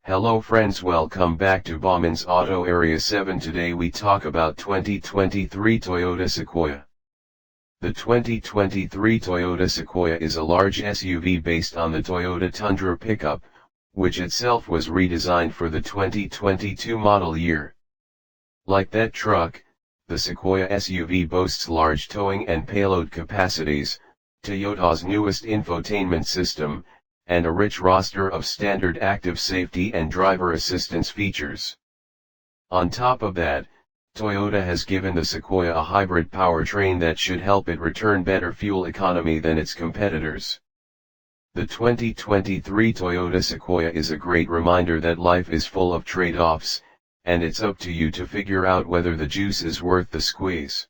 Hello friends, welcome back to Bauman's Auto Area 7. Today we talk about 2023 Toyota Sequoia. The 2023 Toyota Sequoia is a large SUV based on the Toyota Tundra pickup, which itself was redesigned for the 2022 model year. Like that truck, the Sequoia SUV boasts large towing and payload capacities, Toyota's newest infotainment system, and a rich roster of standard active safety and driver assistance features. On top of that, Toyota has given the Sequoia a hybrid powertrain that should help it return better fuel economy than its competitors. The 2023 Toyota Sequoia is a great reminder that life is full of trade-offs, and it's up to you to figure out whether the juice is worth the squeeze.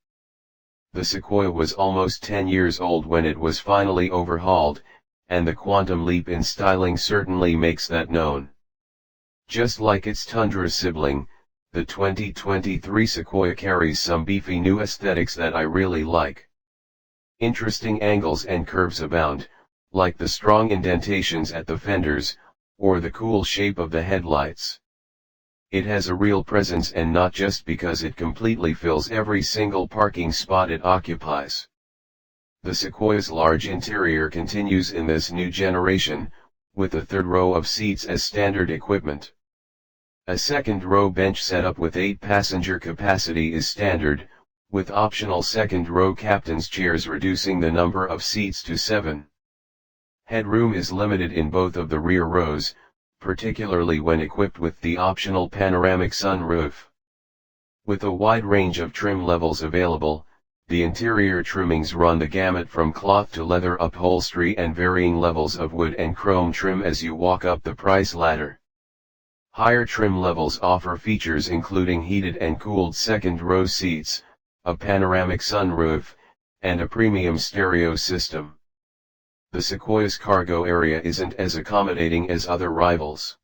The Sequoia was almost 10 years old when it was finally overhauled, and the quantum leap in styling certainly makes that known. Just like its Tundra sibling, the 2023 Sequoia carries some beefy new aesthetics that I really like. Interesting angles and curves abound, like the strong indentations at the fenders, or the cool shape of the headlights. It has a real presence, and not just because it completely fills every single parking spot it occupies. The Sequoia's large interior continues in this new generation, with a third row of seats as standard equipment. A second row bench setup with 8-passenger capacity is standard, with optional second row captain's chairs reducing the number of seats to 7. Headroom is limited in both of the rear rows, particularly when equipped with the optional panoramic sunroof. With a wide range of trim levels available, the interior trimmings run the gamut from cloth to leather upholstery and varying levels of wood and chrome trim as you walk up the price ladder. Higher trim levels offer features including heated and cooled second-row seats, a panoramic sunroof, and a premium stereo system. The Sequoia's cargo area isn't as accommodating as other rivals.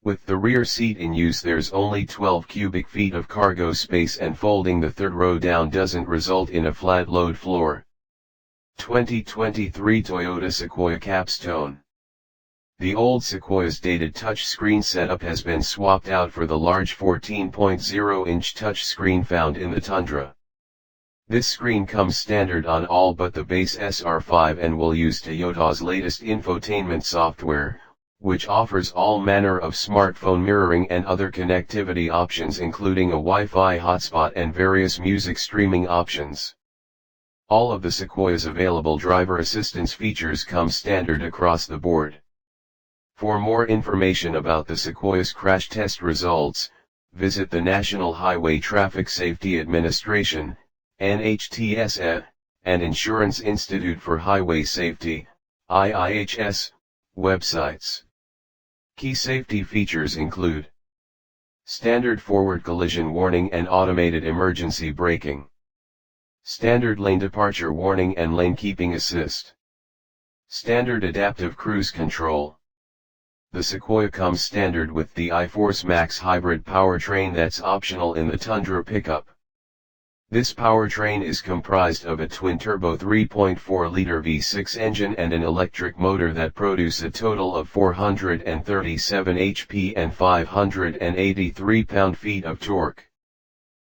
With the rear seat in use, there's only 12 cubic feet of cargo space, and folding the third row down doesn't result in a flat load floor. 2023 Toyota Sequoia Capstone. The old Sequoia's dated touchscreen setup has been swapped out for the large 14.0-inch touchscreen found in the Tundra. This screen comes standard on all but the base SR5 and will use Toyota's latest infotainment software, which offers all manner of smartphone mirroring and other connectivity options, including a Wi-Fi hotspot and various music streaming options. All of the Sequoia's available driver assistance features come standard across the board. For more information about the Sequoia's crash test results, visit the National Highway Traffic Safety Administration, NHTSA, and Insurance Institute for Highway Safety, IIHS, websites. Key safety features include standard forward collision warning and automated emergency braking, standard lane departure warning and lane keeping assist, standard adaptive cruise control. The Sequoia comes standard with the iForce Max hybrid powertrain that's optional in the Tundra pickup. This powertrain is comprised of a twin-turbo 3.4-liter V6 engine and an electric motor that produce a total of 437 HP and 583 pound-feet of torque.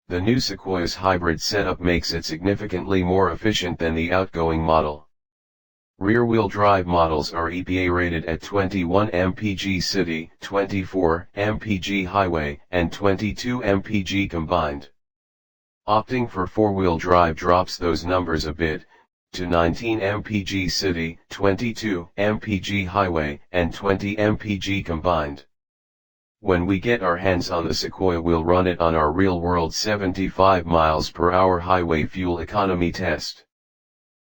The new Sequoia's hybrid setup makes it significantly more efficient than the outgoing model. Rear-wheel drive models are EPA rated at 21 mpg city, 24 mpg highway, and 22 mpg combined. Opting for four-wheel drive drops those numbers a bit, to 19 mpg city, 22 mpg highway, and 20 mpg combined. When we get our hands on the Sequoia, we'll run it on our real-world 75 miles per hour highway fuel economy test.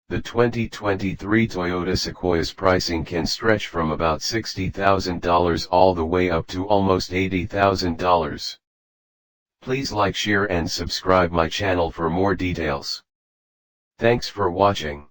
The 2023 Toyota Sequoia's pricing can stretch from about $60,000 all the way up to almost $80,000. Please like, share and subscribe my channel for more details. Thanks for watching.